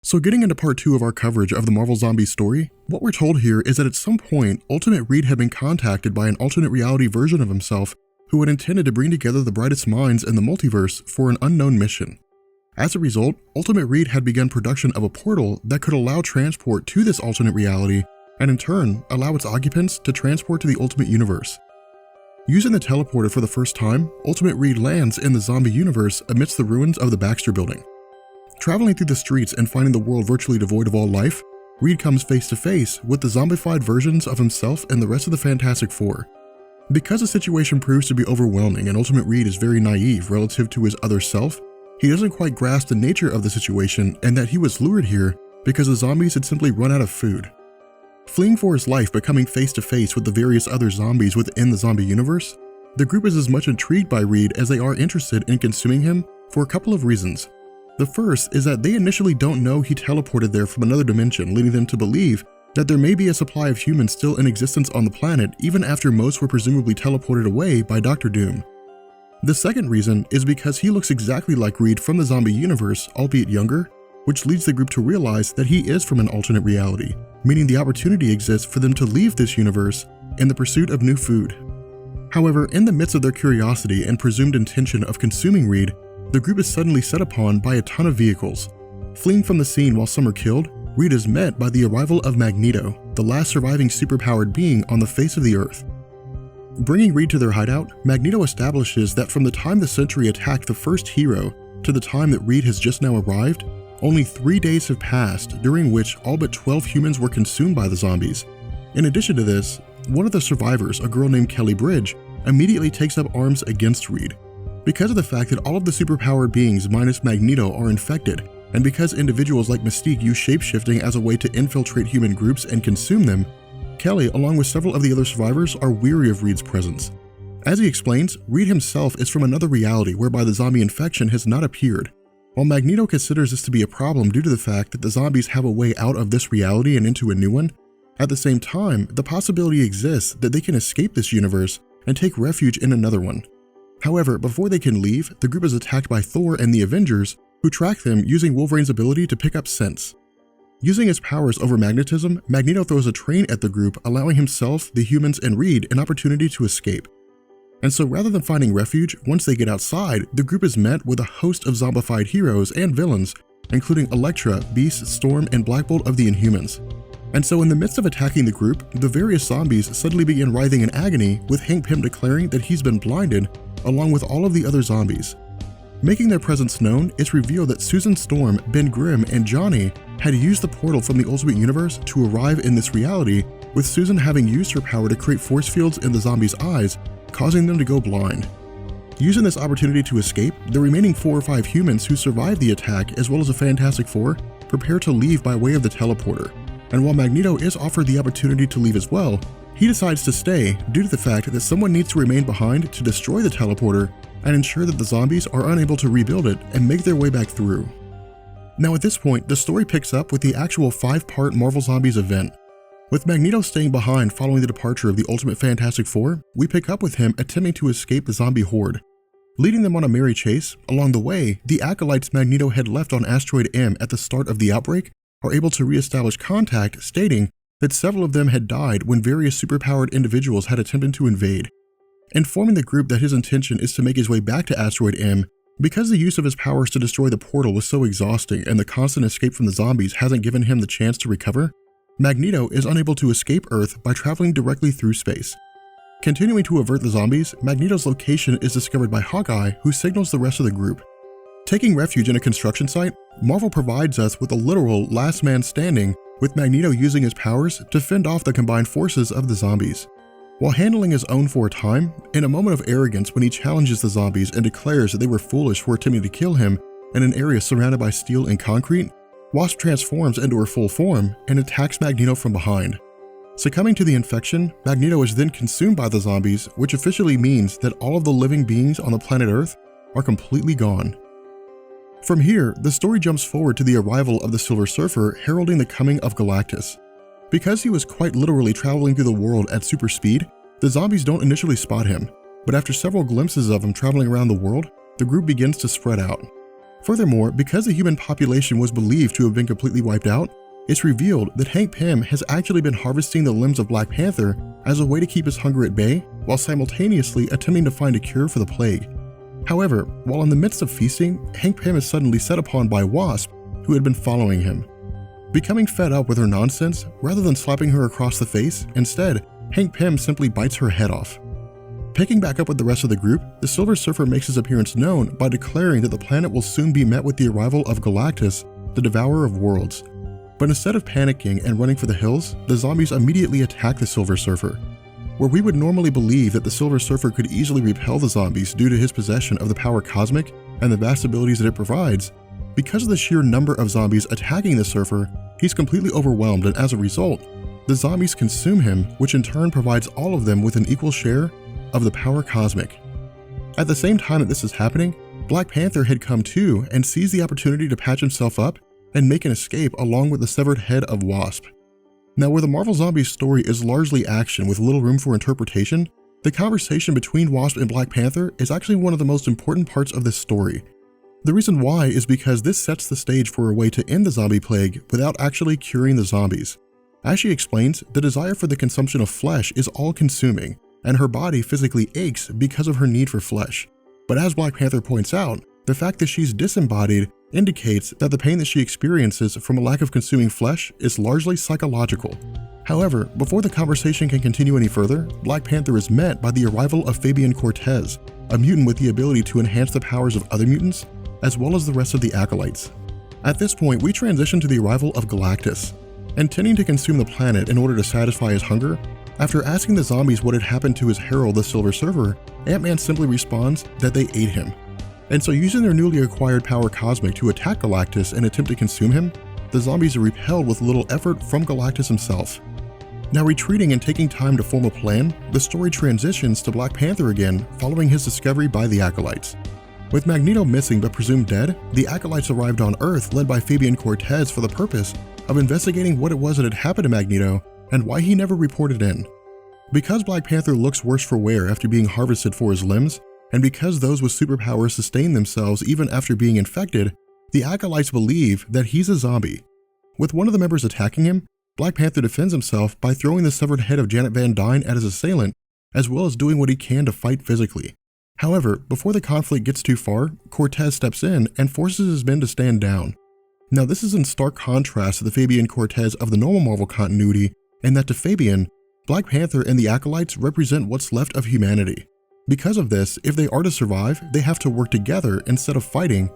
So getting into part 2 of our coverage of the Marvel Zombie story, what we're told here is that at some point, Ultimate Reed had been contacted by an alternate reality version of himself who had intended to bring together the brightest minds in the multiverse for an unknown mission. As a result, Ultimate Reed had begun production of a portal that could allow transport to this alternate reality and in turn allow its occupants to transport to the Ultimate Universe. Using the teleporter for the first time, Ultimate Reed lands in the zombie universe amidst the ruins of the Baxter Building. Traveling through the streets and finding the world virtually devoid of all life, Reed comes face to face with the zombified versions of himself and the rest of the Fantastic Four. Because the situation proves to be overwhelming and Ultimate Reed is very naive relative to his other self, he doesn't quite grasp the nature of the situation and that he was lured here because the zombies had simply run out of food. Fleeing for his life but coming face to face with the various other zombies within the zombie universe, the group is as much intrigued by Reed as they are interested in consuming him for a couple of reasons. The first is that they initially don't know he teleported there from another dimension, leading them to believe that there may be a supply of humans still in existence on the planet even after most were presumably teleported away by Dr. Doom. The second reason is because he looks exactly like Reed from the zombie universe, albeit younger, which leads the group to realize that he is from an alternate reality, meaning the opportunity exists for them to leave this universe in the pursuit of new food. However, in the midst of their curiosity and presumed intention of consuming Reed, the group is suddenly set upon by a ton of vehicles. Fleeing from the scene while some are killed, Reed is met by the arrival of Magneto, the last surviving superpowered being on the face of the Earth. Bringing Reed to their hideout, Magneto establishes that from the time the Sentry attacked the first hero to the time that Reed has just now arrived, only 3 days have passed, during which all but 12 humans were consumed by the zombies. In addition to this, one of the survivors, a girl named Kelly Bridge, immediately takes up arms against Reed. Because of the fact that all of the superpowered beings minus Magneto are infected, and because individuals like Mystique use shapeshifting as a way to infiltrate human groups and consume them, Kelly, along with several of the other survivors, are weary of Reed's presence. As he explains, Reed himself is from another reality whereby the zombie infection has not appeared. While Magneto considers this to be a problem due to the fact that the zombies have a way out of this reality and into a new one, at the same time, the possibility exists that they can escape this universe and take refuge in another one. However, before they can leave, the group is attacked by Thor and the Avengers, who track them using Wolverine's ability to pick up scents. Using his powers over magnetism, Magneto throws a train at the group, allowing himself, the humans, and Reed an opportunity to escape. And so rather than finding refuge, once they get outside, the group is met with a host of zombified heroes and villains, including Elektra, Beast, Storm, and Black Bolt of the Inhumans. And so in the midst of attacking the group, the various zombies suddenly begin writhing in agony, with Hank Pym declaring that he's been blinded, along with all of the other zombies. Making their presence known, it's revealed that Susan Storm, Ben Grimm, and Johnny had used the portal from the Ultimate Universe to arrive in this reality, with Susan having used her power to create force fields in the zombies' eyes, causing them to go blind. Using this opportunity to escape, the remaining 4 or 5 humans who survived the attack, as well as the Fantastic Four, prepare to leave by way of the teleporter. And while Magneto is offered the opportunity to leave as well, he decides to stay due to the fact that someone needs to remain behind to destroy the teleporter and ensure that the zombies are unable to rebuild it and make their way back through. Now at this point, the story picks up with the actual 5-part Marvel Zombies event. With Magneto staying behind following the departure of the Ultimate Fantastic Four, we pick up with him attempting to escape the zombie horde. Leading them on a merry chase, along the way, the acolytes Magneto had left on Asteroid M at the start of the outbreak are able to re-establish contact, stating that several of them had died when various superpowered individuals had attempted to invade. Informing the group that his intention is to make his way back to Asteroid M, because the use of his powers to destroy the portal was so exhausting and the constant escape from the zombies hasn't given him the chance to recover, Magneto is unable to escape Earth by traveling directly through space. Continuing to avert the zombies, Magneto's location is discovered by Hawkeye, who signals the rest of the group. Taking refuge in a construction site, Marvel provides us with a literal last man standing, with Magneto using his powers to fend off the combined forces of the zombies. While handling his own for a time, in a moment of arrogance when he challenges the zombies and declares that they were foolish for attempting to kill him in an area surrounded by steel and concrete, Wasp transforms into her full form and attacks Magneto from behind. Succumbing to the infection, Magneto is then consumed by the zombies, which officially means that all of the living beings on the planet Earth are completely gone. From here, the story jumps forward to the arrival of the Silver Surfer, heralding the coming of Galactus. Because he was quite literally traveling through the world at super speed, the zombies don't initially spot him, but after several glimpses of him traveling around the world, the group begins to spread out. Furthermore, because the human population was believed to have been completely wiped out, it's revealed that Hank Pym has actually been harvesting the limbs of Black Panther as a way to keep his hunger at bay, while simultaneously attempting to find a cure for the plague. However, while in the midst of feasting, Hank Pym is suddenly set upon by Wasp, who had been following him. Becoming fed up with her nonsense, rather than slapping her across the face, instead, Hank Pym simply bites her head off. Picking back up with the rest of the group, the Silver Surfer makes his appearance known by declaring that the planet will soon be met with the arrival of Galactus, the Devourer of Worlds. But instead of panicking and running for the hills, the zombies immediately attack the Silver Surfer. Where we would normally believe that the Silver Surfer could easily repel the zombies due to his possession of the power cosmic and the vast abilities that it provides, because of the sheer number of zombies attacking the Surfer, he's completely overwhelmed, and as a result, the zombies consume him, which in turn provides all of them with an equal share of the power cosmic. At the same time that this is happening, Black Panther had come to and seized the opportunity to patch himself up and make an escape along with the severed head of Wasp. Now, where the Marvel Zombies story is largely action with little room for interpretation, the conversation between Wasp and Black Panther is actually one of the most important parts of this story. The reason why is because this sets the stage for a way to end the zombie plague without actually curing the zombies. As she explains, the desire for the consumption of flesh is all-consuming, and her body physically aches because of her need for flesh. But as Black Panther points out, the fact that she's disembodied indicates that the pain that she experiences from a lack of consuming flesh is largely psychological. However, before the conversation can continue any further, Black Panther is met by the arrival of Fabian Cortez, a mutant with the ability to enhance the powers of other mutants, as well as the rest of the acolytes. At this point, we transition to the arrival of Galactus. Intending to consume the planet in order to satisfy his hunger, after asking the zombies what had happened to his herald, the Silver Surfer, Ant-Man simply responds that they ate him. And so, using their newly acquired power cosmic to attack Galactus and attempt to consume him, the zombies are repelled with little effort from Galactus himself. Now retreating and taking time to form a plan, the story transitions to Black Panther again following his discovery by the acolytes. With Magneto missing but presumed dead, the acolytes arrived on Earth led by Fabian Cortez for the purpose of investigating what it was that had happened to Magneto and why he never reported in. Because Black Panther looks worse for wear after being harvested for his limbs, and because those with superpowers sustain themselves even after being infected, the acolytes believe that he's a zombie. With one of the members attacking him, Black Panther defends himself by throwing the severed head of Janet Van Dyne at his assailant, as well as doing what he can to fight physically. However, before the conflict gets too far, Cortez steps in and forces his men to stand down. Now, this is in stark contrast to the Fabian Cortez of the normal Marvel continuity, in that to Fabian, Black Panther and the acolytes represent what's left of humanity. Because of this, if they are to survive, they have to work together instead of fighting,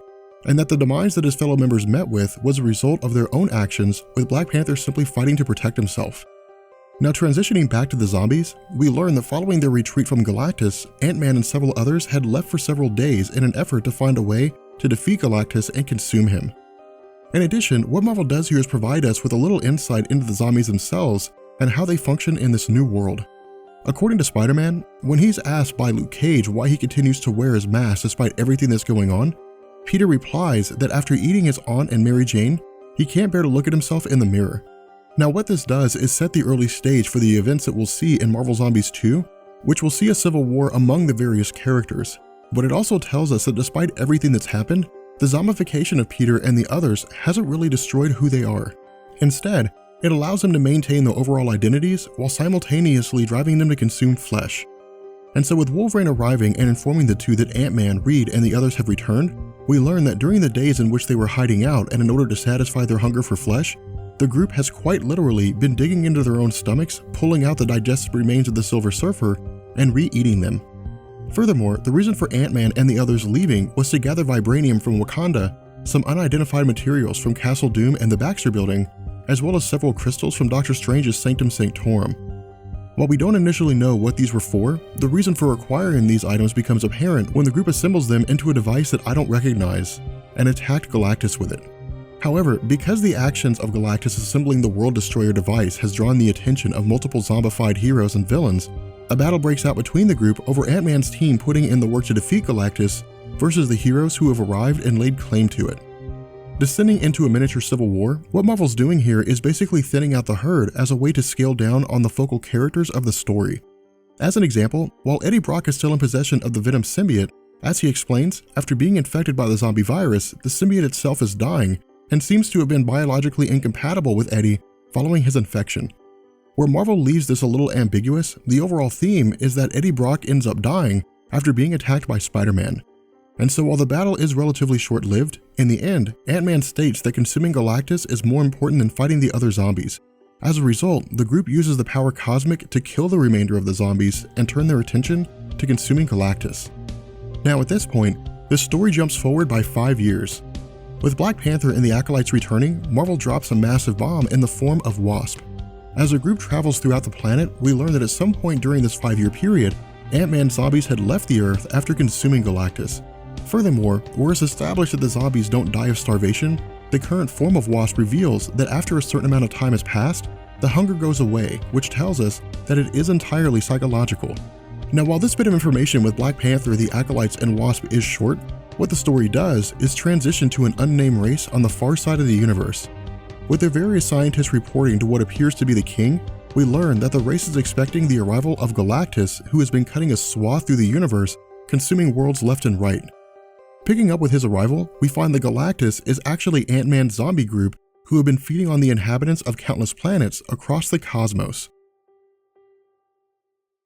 and that the demise that his fellow members met with was a result of their own actions, with Black Panther simply fighting to protect himself. Now, transitioning back to the zombies, we learn that following their retreat from Galactus, Ant-Man and several others had left for several days in an effort to find a way to defeat Galactus and consume him. In addition, what Marvel does here is provide us with a little insight into the zombies themselves and how they function in this new world. According to Spider-Man, when he's asked by Luke Cage why he continues to wear his mask despite everything that's going on, Peter replies that after eating his Aunt and Mary Jane, he can't bear to look at himself in the mirror. Now, what this does is set the early stage for the events that we'll see in Marvel Zombies 2, which will see a civil war among the various characters. But it also tells us that despite everything that's happened, the zombification of Peter and the others hasn't really destroyed who they are. Instead, it allows them to maintain their overall identities while simultaneously driving them to consume flesh. And so with Wolverine arriving and informing the two that Ant-Man, Reed, and the others have returned, we learn that during the days in which they were hiding out and in order to satisfy their hunger for flesh, the group has quite literally been digging into their own stomachs, pulling out the digested remains of the Silver Surfer, and re-eating them. Furthermore, the reason for Ant-Man and the others leaving was to gather vibranium from Wakanda, some unidentified materials from Castle Doom and the Baxter Building, as well as several crystals from Doctor Strange's Sanctum Sanctorum. While we don't initially know what these were for, the reason for acquiring these items becomes apparent when the group assembles them into a device that I don't recognize, and attacked Galactus with it. However, because the actions of Galactus assembling the World Destroyer device has drawn the attention of multiple zombified heroes and villains, a battle breaks out between the group over Ant-Man's team putting in the work to defeat Galactus versus the heroes who have arrived and laid claim to it. Descending into a miniature civil war, what Marvel's doing here is basically thinning out the herd as a way to scale down on the focal characters of the story. As an example, while Eddie Brock is still in possession of the Venom symbiote, As he explains, after being infected by the zombie virus, the symbiote itself is dying and seems to have been biologically incompatible with Eddie following his infection. Where Marvel leaves this a little ambiguous, the overall theme is that Eddie Brock ends up dying after being attacked by Spider-Man. And so while the battle is relatively short-lived, in the end, Ant-Man states that consuming Galactus is more important than fighting the other zombies. As a result, the group uses the power Cosmic to kill the remainder of the zombies and turn their attention to consuming Galactus. Now at this point, the story jumps forward by 5 years. With Black Panther and the Acolytes returning, Marvel drops a massive bomb in the form of Wasp. As the group travels throughout the planet, we learn that at some point during this 5-year period, Ant-Man zombies had left the Earth after consuming Galactus. Furthermore, whereas established that the zombies don't die of starvation, the current form of Wasp reveals that after a certain amount of time has passed, the hunger goes away, which tells us that it is entirely psychological. Now, while this bit of information with Black Panther, the Acolytes, and Wasp is short, what the story does is transition to an unnamed race on the far side of the universe. With the various scientists reporting to what appears to be the King, we learn that the race is expecting the arrival of Galactus, who has been cutting a swath through the universe, consuming worlds left and right. Picking up with his arrival, we find that Galactus is actually Ant-Man's zombie group who have been feeding on the inhabitants of countless planets across the cosmos.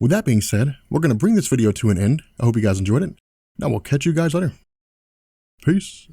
With that being said, we're going to bring this video to an end. I hope you guys enjoyed it. Now we'll catch you guys later. Peace.